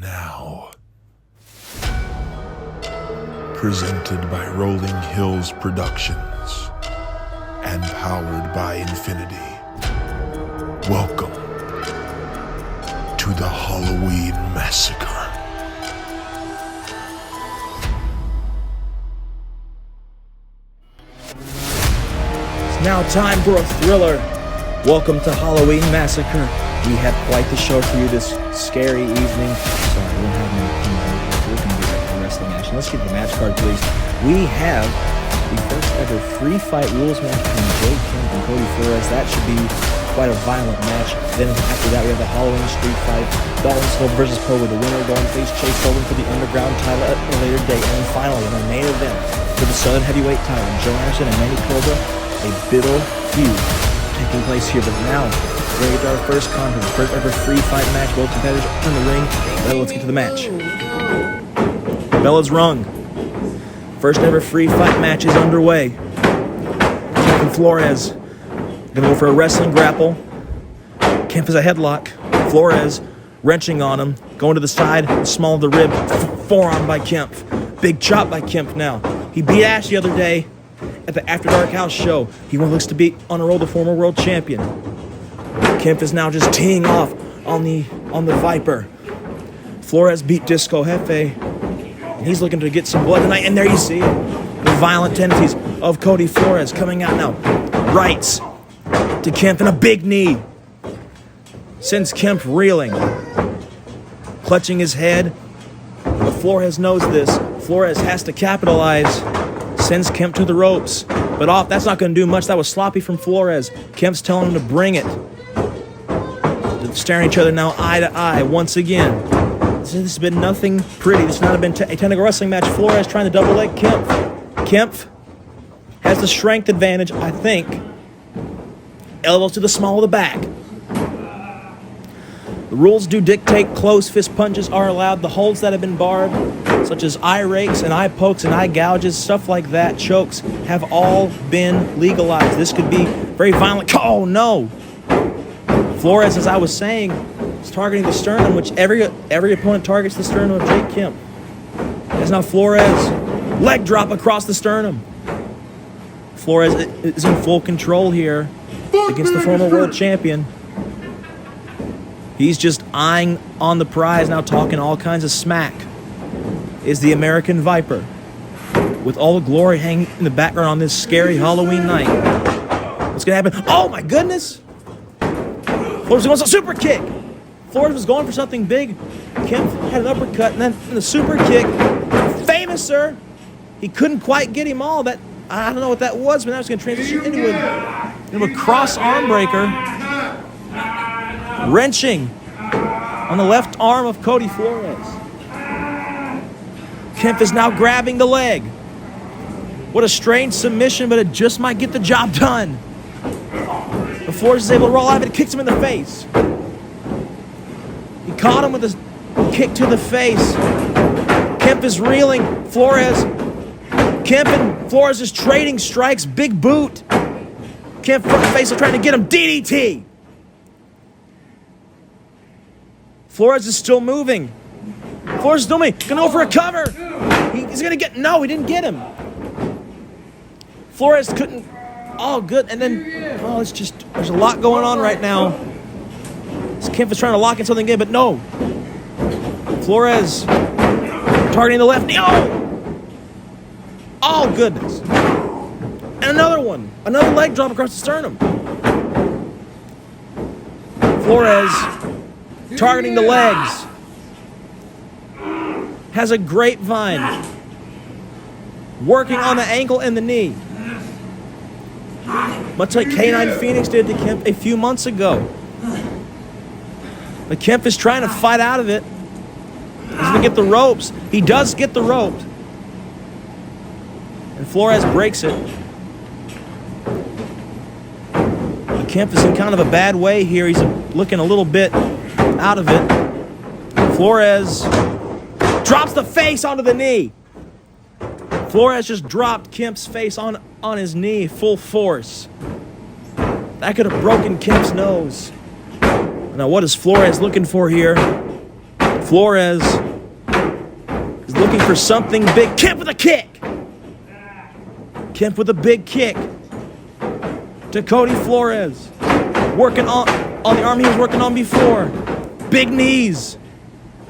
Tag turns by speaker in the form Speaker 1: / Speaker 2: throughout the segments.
Speaker 1: now. Presented by Rolling Hills Productions and powered by Infinity. Welcome to the Halloween Massacre.
Speaker 2: It's now time for a thriller. Welcome to Halloween Massacre. We have quite the show for you this scary evening. Sorry, we don't have any we can do a wrestling action. Let's get the match card, please. We have the first ever free fight rules match between Kemp and Cody Flores. That should be quite a violent match. Then after that, we have the Halloween street fight. Dalton Skull versus Pogo. The winner going to face Chase Sullivan for the underground title at a later date. And then finally, in our main event, for the Southern Heavyweight title, Joe Anderson and Manny Kobra, a bitter feud taking place here. But now, we're going to get to our first contest, first ever free fight match. Both competitors in the ring. Well, let's get to the match. Bella's rung. First ever free fight match is underway. Kemp and Flores gonna go for a wrestling grapple. Kemp is a headlock. Flores wrenching on him, going to the side, small of the rib, forearm by Kemp. Big chop by Kemp now. He beat Ash the other day at the After Dark House show. He looks to be on a roll, the former world champion. Kemp is now just teeing off on the Viper. Flores beat Disco Jefe, and he's looking to get some blood tonight. And there you see the violent tendencies of Cody Flores coming out now. Rights to Kemp and a big knee. Sends Kemp reeling, clutching his head. But Flores knows this. Flores has to capitalize. Sends Kemp to the ropes. But off, that's not going to do much. That was sloppy from Flores. Kemp's telling him to bring it. They're staring at each other now eye to eye once again. This has been nothing pretty. This has not been a technical wrestling match. Flores trying to double leg Kemp. Kemp has the strength advantage, I think. Elbows to the small of the back. The rules do dictate close fist punches are allowed. The holds that have been barred, such as eye rakes and eye pokes and eye gouges, stuff like that, chokes, have all been legalized. This could be very violent. Oh, no. Flores, as I was saying, is targeting the sternum, which every opponent targets the sternum of Jake Kemp. As now Flores, leg drop across the sternum. Flores is in full control here against the former world champion. He's just eyeing on the prize, now talking all kinds of smack. Is the American Viper, with all the glory hanging in the background on this scary Halloween night. What's going to happen? Oh my goodness! Flores wants a super kick. Flores was going for something big. Kemp had an uppercut, and then the super kick. Famous, sir. He couldn't quite get him all. That I don't know what that was, but now it's going to transition into a cross arm breaker. Wrenching on the left arm of Cody Flores. Kemp is now grabbing the leg. What a strange submission, but it just might get the job done. But Flores is able to roll out of it, kicks him in the face. He caught him with a kick to the face. Kemp is reeling. Kemp and Flores is trading strikes. Big boot. Kemp front face trying to get him. DDT. Flores is still moving. Flores is still moving. Gonna go for a cover. He's gonna get. No, he didn't get him. Flores couldn't. Oh, good. And then, it's just, there's a lot going on right now. Kemp is trying to lock in something in, but no. Flores targeting the left knee. Oh, goodness. And another one. Another leg drop across the sternum. Flores targeting the legs. Has a grapevine. Working on the ankle and the knee. Much like K9 Phoenix did to Kemp a few months ago. But Kemp is trying to fight out of it. He's going to get the ropes. He does get the ropes. And Flores breaks it. But Kemp is in kind of a bad way here. He's looking a little bit out of it. Flores drops the face onto the knee. Flores just dropped Kemp's face on his knee, full force. That could have broken Kemp's nose. Now what is Flores looking for here? Flores is looking for something big. Kemp with a kick. Kemp with a big kick to Cody Flores. Working on the arm he was working on before. Big knees.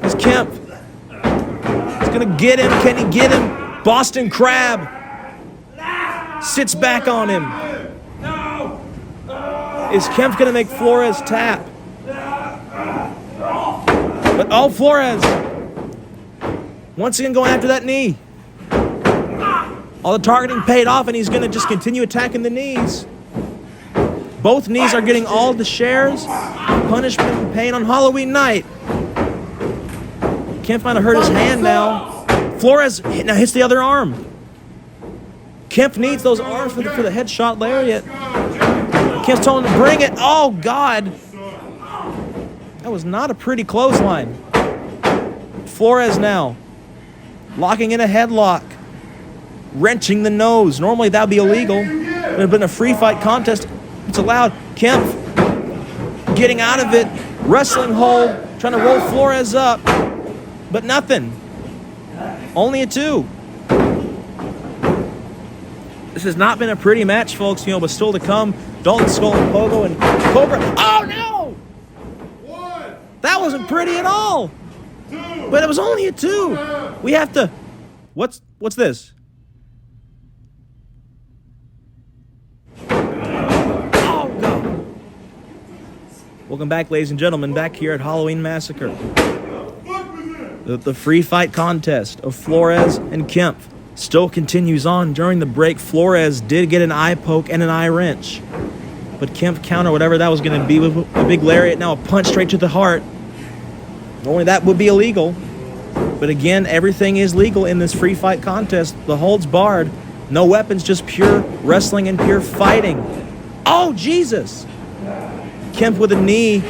Speaker 2: As Kemp is gonna get him. Can he get him? Boston Crab sits back on him. Is Kemp gonna make Flores tap? But oh, Flores once again going after that knee. All the targeting paid off, and he's gonna just continue attacking the knees. Both knees are getting all the shares, punishment, and pain on Halloween night. Kemp might have hurt his hand now. Flores now hits the other arm. Kemp needs those arms for the headshot lariat. Kemp's telling him to bring it. Oh, God. That was not a pretty clothesline. Flores now locking in a headlock. Wrenching the nose. Normally that would be illegal. It would have been a free fight contest. It's allowed. Kemp getting out of it. Wrestling hold. Trying to roll Flores up. But nothing. Only a 2. This has not been a pretty match, folks, but still to come. Dalton Skull and Pogo and Kobra. Oh, no! That wasn't pretty at all. But it was only a 2. We have to... What's this? Oh, God. Welcome back, ladies and gentlemen, back here at Halloween Massacre. The free fight contest of Flores and Kemp still continues on. During the break, Flores did get an eye poke and an eye wrench. But Kemp counter whatever that was going to be with a big lariat. Now a punch straight to the heart. Normally that would be illegal. But again, everything is legal in this free fight contest. The holds barred. No weapons, just pure wrestling and pure fighting. Oh, Jesus! Kemp with a knee.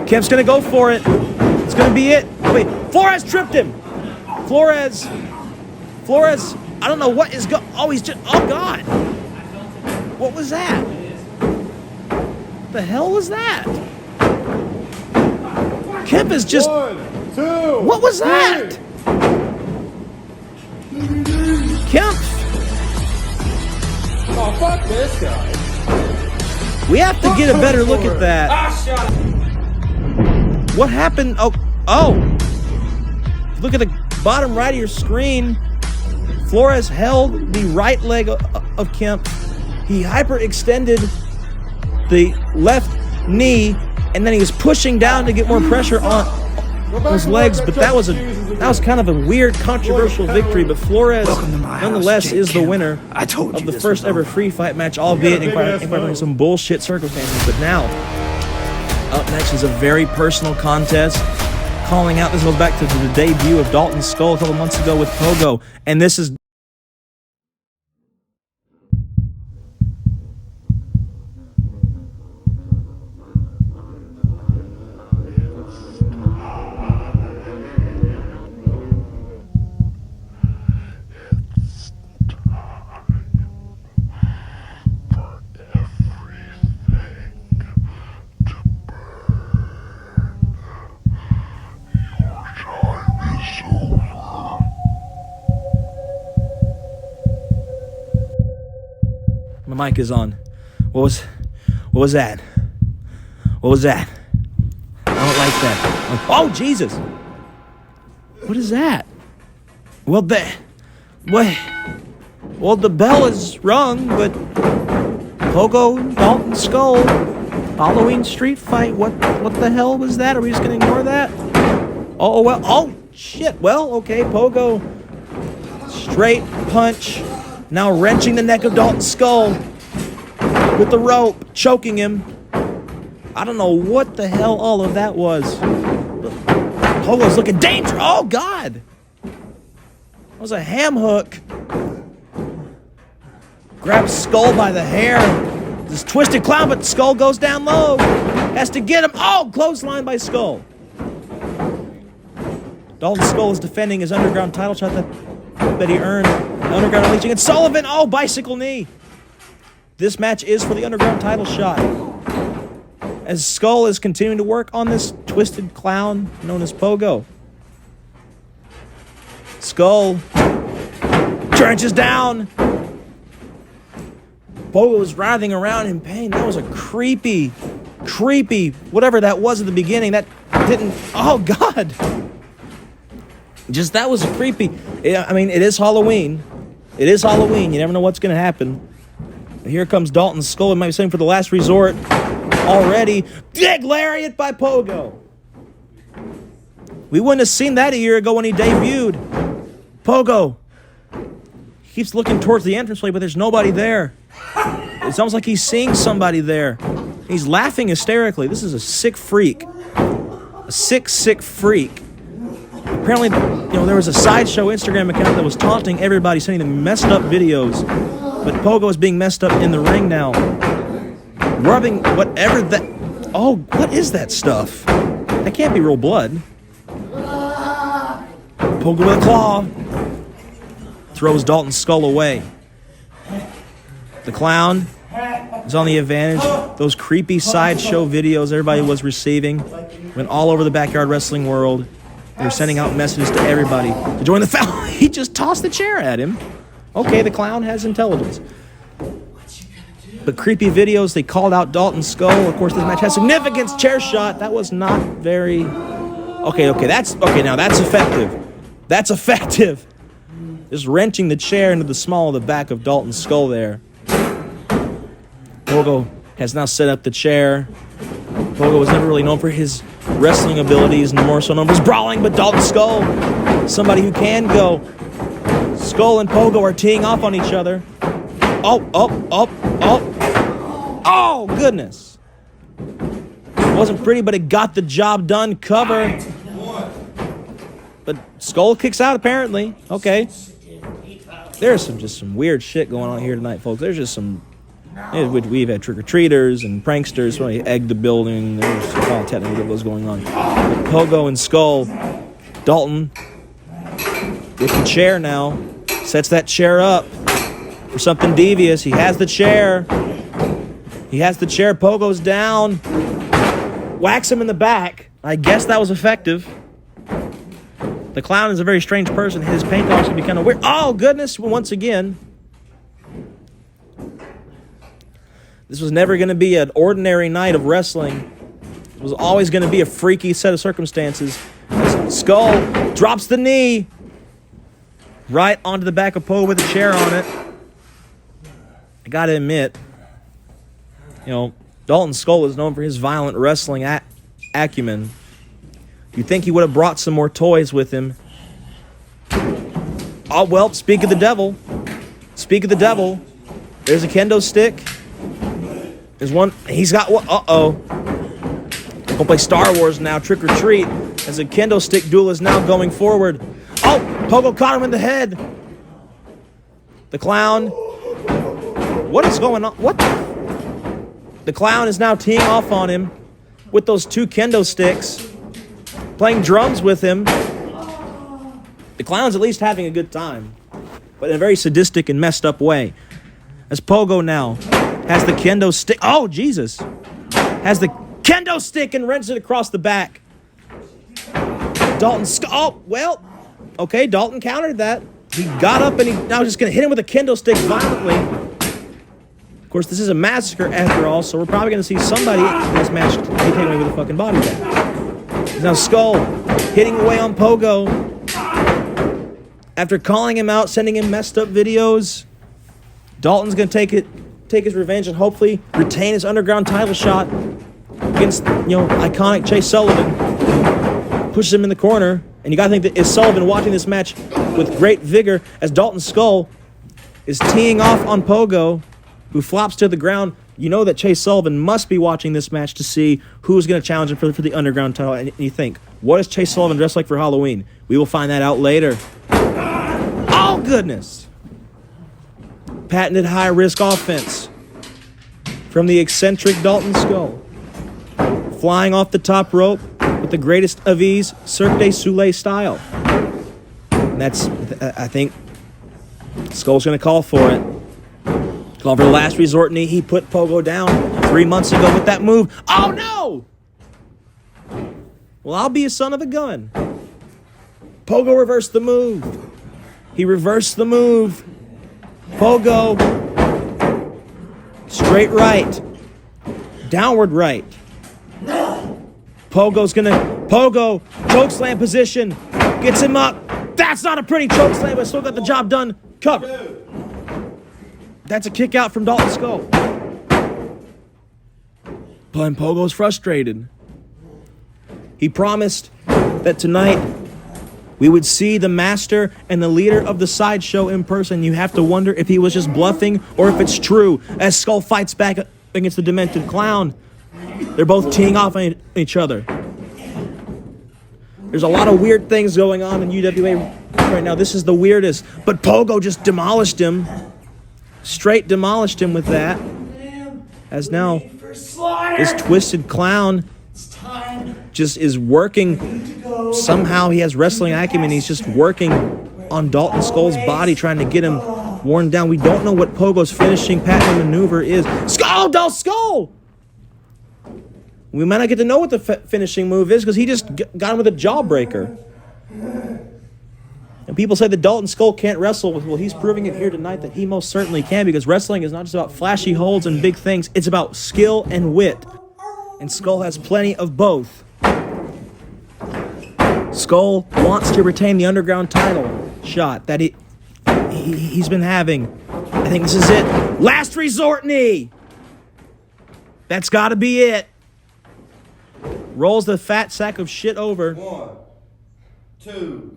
Speaker 2: Kemp's going to go for it. It's going to be it. Oh, wait. Flores tripped him. Flores, I don't know what is going... Oh, he's just... Oh, God. What was that? What the hell was that? Kemp is just...
Speaker 3: 1, 2,
Speaker 2: what was that? Kemp.
Speaker 3: Oh, fuck this guy.
Speaker 2: We have to get a better look at that. What happened? Oh. Look at the bottom right of your screen. Flores held the right leg of Kemp. He hyperextended the left knee, and then he was pushing down to get more pressure on his legs. But that was kind of a weird, controversial victory. But Flores, nonetheless, is the winner of the first ever free fight match, albeit in some bullshit circumstances. But now, up next is a very personal contest. Calling out, this goes back to the debut of Dalton Skull a couple months ago with Pogo, and this is... My mic is on. What was that? What was that? I don't like that. Oh, Jesus! What is that? Well, the bell is rung, but Pogo, Dalton Skull, Halloween street fight. What the hell was that? Are we just gonna ignore that? Oh well. Oh shit. Well, okay. Pogo, straight punch. Now wrenching the neck of Dalton Skull with the rope, choking him. I don't know what the hell all of that was. Pogo's looking dangerous. Oh, God. That was a ham hook. Grabs Skull by the hair. This twisted clown, but Skull goes down low. Has to get him. Oh, clothesline by Skull. Dalton Skull is defending his underground title shot that he earned. Underground unleashing. And Sullivan, oh, bicycle knee. This match is for the underground title shot. as Skull is continuing to work on this twisted clown known as Pogo. Skull trenches down. Pogo was writhing around in pain. That was a creepy, whatever that was at the beginning. That didn't, oh God. Just, that was creepy. I mean, it is Halloween. It is Halloween. You never know what's going to happen. Here comes Dalton Skull. It might be something for the last resort already. Big lariat by Pogo. We wouldn't have seen that a year ago when he debuted. Pogo keeps looking towards the entranceway, but there's nobody there. It's almost like he's seeing somebody there. He's laughing hysterically. This is a sick freak. A sick freak. Apparently, there was a sideshow Instagram account that was taunting everybody, sending them messed up videos. But Pogo is being messed up in the ring now. Rubbing whatever that... Oh, what is that stuff? That can't be real blood. Pogo with a claw. Throws Dalton Skull away. The clown is on the advantage. Those creepy sideshow videos everybody was receiving went all over the backyard wrestling world. They were sending out messages to everybody to join the family. He just tossed the chair at him. Okay, the clown has intelligence. But creepy videos, they called out Dalton Skull. Of course, this match has significance. Chair shot. That was not very... Okay, now that's effective. That's effective. Just wrenching the chair into the small of the back of Dalton Skull there. Pogo has now set up the chair. Pogo was never really known for his wrestling abilities, and more so known for his brawling, but Dalton Skull, somebody who can go. Skull and Pogo are teeing off on each other. Oh, goodness. It wasn't pretty, but it got the job done. Cover. But Skull kicks out, apparently. Okay. There's just some weird shit going on here tonight, folks. There's just some... We've had trick-or-treaters and pranksters. Somebody egged the building. There's all technically what was going on. But Pogo and Skull. Dalton with the chair now. Sets that chair up for something devious. He has the chair. Pogo's down. Whacks him in the back. I guess that was effective. The clown is a very strange person. His paint colors can be kind of weird. Oh, goodness. Once again. This was never going to be an ordinary night of wrestling. It was always going to be a freaky set of circumstances. Skull drops the knee right onto the back of Pogo with a chair on it. I got to admit, Dalton Skull is known for his violent wrestling acumen. You'd think he would have brought some more toys with him. Oh, well, speak of the devil. There's a kendo stick. There's one. He's got one. Uh-oh. We'll play Star Wars now, Trick or Treat, as a kendo stick duel is now going forward. Oh, Pogo caught him in the head. The clown. What is going on? What? The clown is now teeing off on him with those two kendo sticks, playing drums with him. The clown's at least having a good time, but in a very sadistic and messed up way. As Pogo now has the kendo stick. Oh, Jesus. Has the kendo stick and wrenches it across the back. Dalton Skull. Oh, well. Okay, Dalton countered that. He got up and he now just going to hit him with a kendo stick violently. Of course, this is a massacre after all, so we're probably going to see somebody in this match be taken away with a fucking body bag. Now Skull hitting away on Pogo. After calling him out, sending him messed up videos, Dalton's going to take his revenge and hopefully retain his underground title shot against, iconic Chase Sullivan. Pushes him in the corner, and you got to think that is Sullivan watching this match with great vigor as Dalton Skull is teeing off on Pogo, who flops to the ground. You know that Chase Sullivan must be watching this match to see who's going to challenge him for the underground title. And you think, what does Chase Sullivan dress like for Halloween? We will find that out later. Oh, goodness. Patented high-risk offense from the eccentric Dalton Skull. Flying off the top rope with the greatest of ease, Cirque du Soleil style. And that's, I think, Skull's going to call for it. Call for the last resort knee. He put Pogo down. 3 months ago with that move. Oh, no! Well, I'll be a son of a gun. Pogo reversed the move. He reversed the move. Pogo. Straight right. Downward right. Pogo, chokeslam position. Gets him up. That's not a pretty chokeslam, but still got the job done. Cover. That's a kick out from Dalton Skull. But Pogo's frustrated. He promised that tonight we would see the master and the leader of the sideshow in person. You have to wonder if he was just bluffing or if it's true. As Skull fights back against the demented clown, they're both teeing off on each other. There's a lot of weird things going on in UWA right now. This is the weirdest. But Pogo just demolished him. Straight demolished him with that. As now, this twisted clown just is working. Somehow he has wrestling acumen. He's just working on Dalton Skull's body, trying to get him worn down. We don't know what Pogo's finishing patent maneuver is. Dalton Skull! We might not get to know what the finishing move is because he just got him with a jawbreaker. And people say that Dalton Skull can't wrestle. Well, he's proving it here tonight that he most certainly can, because wrestling is not just about flashy holds and big things. It's about skill and wit. And Skull has plenty of both. Skull wants to retain the underground title shot that he's been having. I think this is it. Last resort knee. That's got to be it. Rolls the fat sack of shit over.
Speaker 3: 1, 2,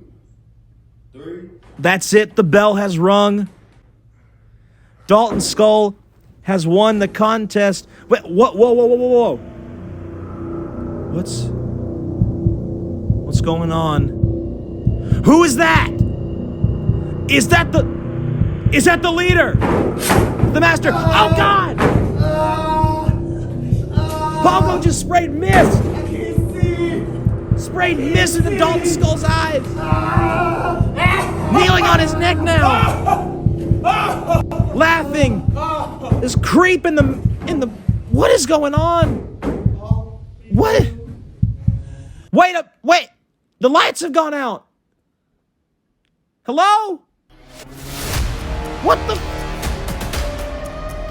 Speaker 3: 3.
Speaker 2: That's it. The bell has rung. Dalton Skull has won the contest. Wait, whoa. What's going on? Who is that? Is that the leader? The master? Oh, God! Pogo just sprayed mist. Sprayed mist into Dalton Skull's eyes. Kneeling on his neck now. Laughing. This creep in the what is going on? What? Wait. The lights have gone out. Hello? What the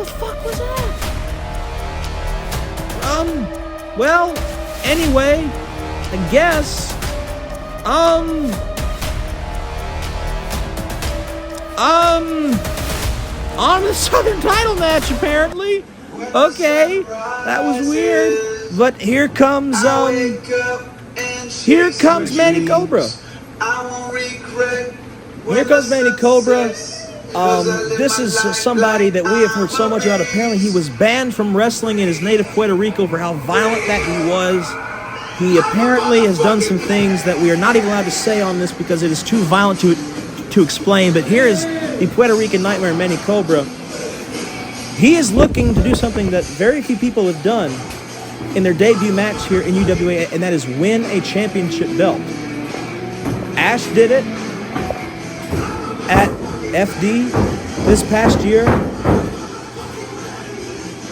Speaker 2: fuck was that? Well, anyway, I guess, on the Southern title match, apparently. Okay, that was weird. But here comes Manny Kobra. Here comes Manny Kobra. This is somebody that we have heard so much about. Apparently, he was banned from wrestling in his native Puerto Rico for how violent that he was. He apparently has done some things that we are not even allowed to say on this because it is too violent to explain. But here is the Puerto Rican Nightmare, Manny Kobra. He is looking to do something that very few people have done in their debut match here in UWA, and that is win a championship belt. Ash did it at FD this past year,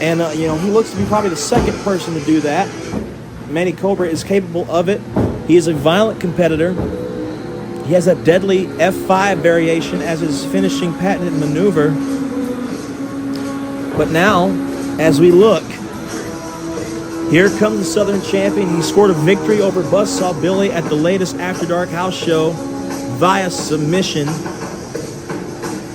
Speaker 2: and he looks to be probably the second person to do that. Manny Kobra is capable of it. He is a violent competitor. He has that deadly F5 variation as his finishing patented maneuver. But now, as we look, here comes the Southern champion. He scored a victory over Buzzsaw Billy at the latest After Dark house show via submission.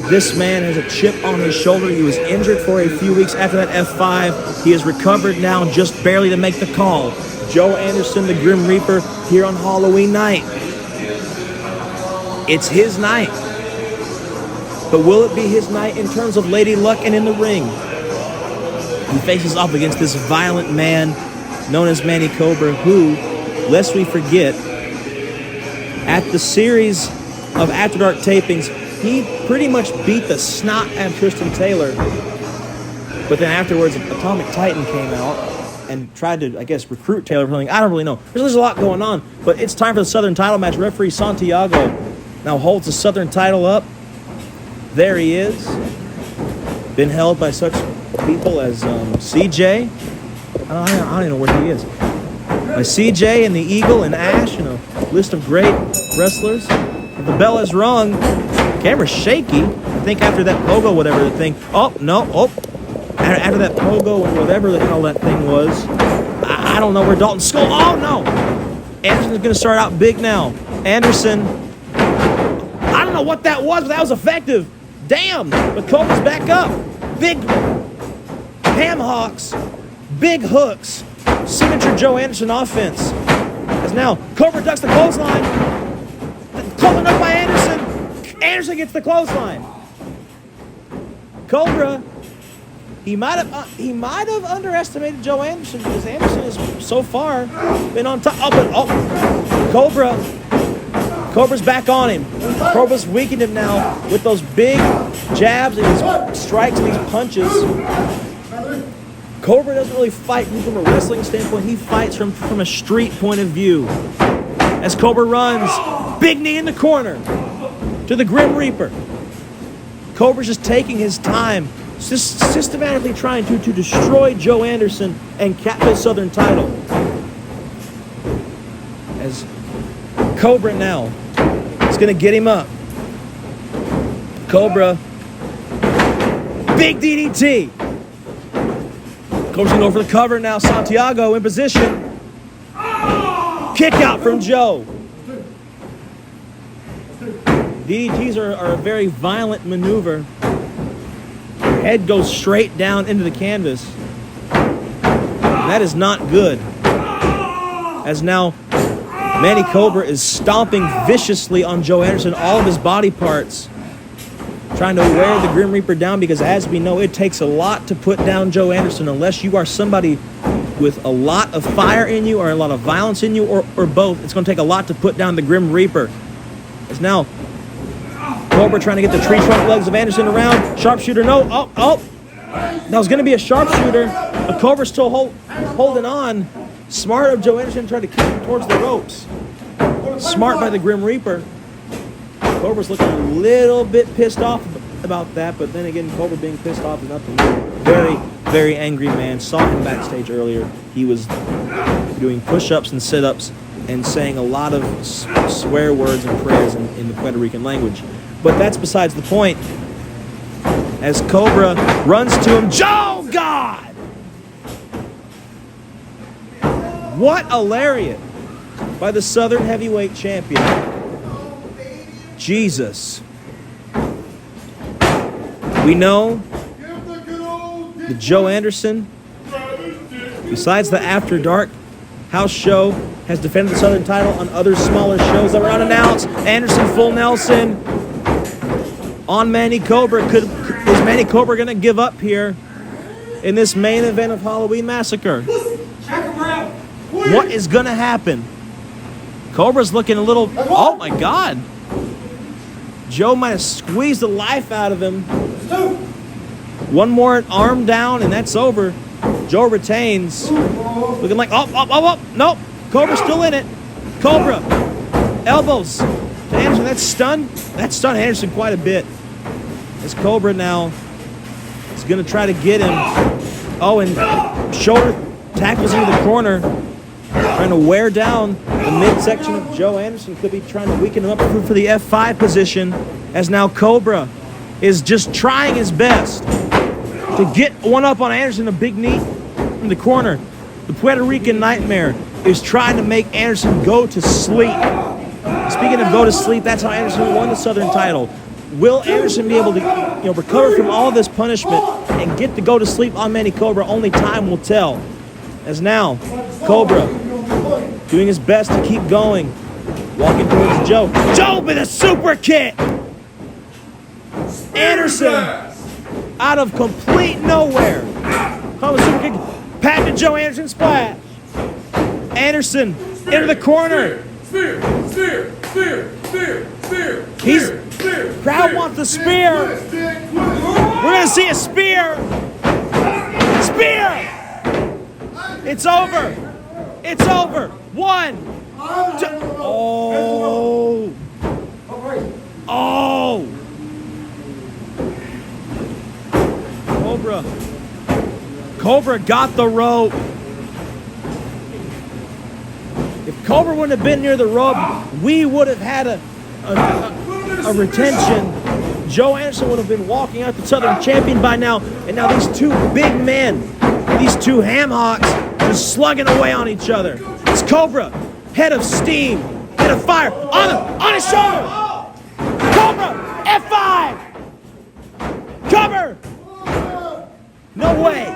Speaker 2: This man has a chip on his shoulder. He was injured for a few weeks after that F5. He has recovered now just barely to make the call. Joe Anderson, the Grim Reaper, here on Halloween night. It's his night. But will it be his night in terms of Lady Luck and in the ring? He faces off against this violent man known as Manny Kobra, who, lest we forget, at the series of After Dark tapings, he pretty much beat the snot out of Tristan Taylor. But then afterwards, Atomic Titan came out and tried to, I guess, recruit Taylor for something. I don't really know. There's a lot going on. But it's time for the Southern title match. Referee Santiago now holds the Southern title up. There he is. Been held by such people as CJ, I don't even know where he is. By CJ and the Eagle and Ash and a list of great wrestlers. The bell is rung. Camera's shaky. I think after that Pogo, whatever the thing. Oh, no. Oh. After that Pogo, whatever the hell that thing was. I don't know where Dalton Skull. Oh, no. Anderson's going to start out big now. Anderson. I don't know what that was, but that was effective. Damn. But Kobra's back up. Big ham hocks. Big hooks. Signature Joe Anderson offense. As now Kobra ducks the clothesline. Clothesline up by Anderson. Anderson gets the clothesline. Kobra, he might have underestimated Joe Anderson because Anderson has so far been on top. Kobra's back on him. Kobra's weakened him now with those big jabs and these strikes and these punches. Kobra doesn't really fight from a wrestling standpoint. He fights from a street point of view. As Kobra runs, big knee in the corner to the Grim Reaper. Kobra's just taking his time, just systematically trying to destroy Joe Anderson and cap his Southern title. As Kobra now is going to get him up. Kobra, big DDT. Kobra's going to go for the cover now. Santiago in position. Kick out from Joe. DDTs are a very violent maneuver. Your head goes straight down into the canvas. And that is not good. As now Manny Kobra is stomping viciously on Joe Anderson, all of his body parts, trying to wear the Grim Reaper down because, as we know, it takes a lot to put down Joe Anderson unless you are somebody with a lot of fire in you or a lot of violence in you or both. It's going to take a lot to put down the Grim Reaper. As now Kobra trying to get the tree trunk legs of Anderson around. Sharpshooter, no. Oh. That was going to be a sharpshooter, but Kobra's still holding on. Smart of Joe Anderson trying to kick him towards the ropes. Smart by the Grim Reaper. Kobra's looking a little bit pissed off about that, but then again, Kobra being pissed off is nothing new. Very, very angry man. Saw him backstage earlier. He was doing push-ups and sit-ups and saying a lot of swear words and prayers in the Puerto Rican language. But that's besides the point. As Kobra runs to him, Joe God! What a lariat by the Southern Heavyweight Champion. Jesus. We know that Joe Anderson, besides the After Dark house show, has defended the Southern title on other smaller shows that were unannounced. Anderson full Nelson on Manny Kobra. Is Manny Kobra going to give up here in this main event of Halloween Massacre? What is going to happen? Kobra's looking a little... Oh, my God. Joe might have squeezed the life out of him. One more arm down, and that's over. Joe retains. Looking like... Oh. Nope. Kobra's still in it. Kobra. Elbows to Anderson. That's stunned. That stunned Anderson quite a bit. As Kobra now is going to try to get him. Oh, and shoulder tackles into the corner. Trying to wear down the midsection of Joe Anderson. Could be trying to weaken him up for the F5 position. As now Kobra is just trying his best to get one up on Anderson. A big knee in the corner. The Puerto Rican Nightmare is trying to make Anderson go to sleep. Speaking of go to sleep, that's how Anderson won the Southern title. Will Anderson be able to recover from all this punishment and get to go to sleep on Manny Kobra? Only time will tell. As now Kobra doing his best to keep going. Walking towards Joe. Joe with a super kick! Anderson out of complete nowhere. Comes super kick. Pat to Joe Anderson splash. Anderson into the corner.
Speaker 3: Spear.
Speaker 2: Crowd wants the spear. We're going to see a spear. Spear! It's over. It's over. 1, 2. Oh. Kobra got the rope. Kobra wouldn't have been near the rope, we would have had a retention. Joe Anderson would have been walking out the Southern champion by now, and now these two big men, these two ham hocks, are just slugging away on each other. It's Kobra, head of steam, head of fire, on his shoulder. Kobra, F5. Cover. No way.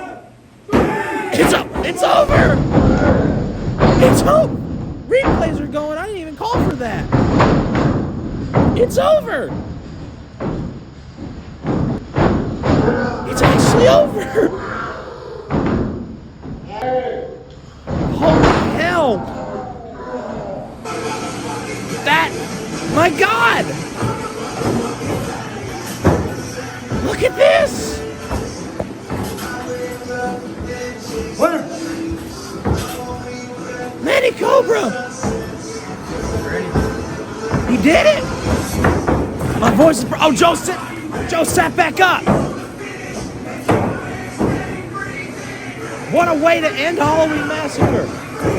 Speaker 2: It's over. It's over. Replays are going. I didn't even call for that. It's over. It's actually over. Holy hell. My God. Look at this.
Speaker 3: Winner.
Speaker 2: Manny Kobra. He did it. My voice is... Oh, Joe sat back up. What a way to end Halloween Massacre.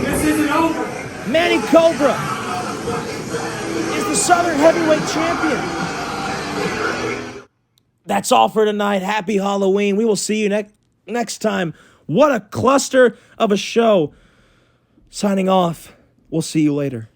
Speaker 3: This isn't over.
Speaker 2: Manny Kobra is the Southern Heavyweight Champion. That's all for tonight. Happy Halloween. We will see you next time. What a cluster of a show. Signing off. We'll see you later.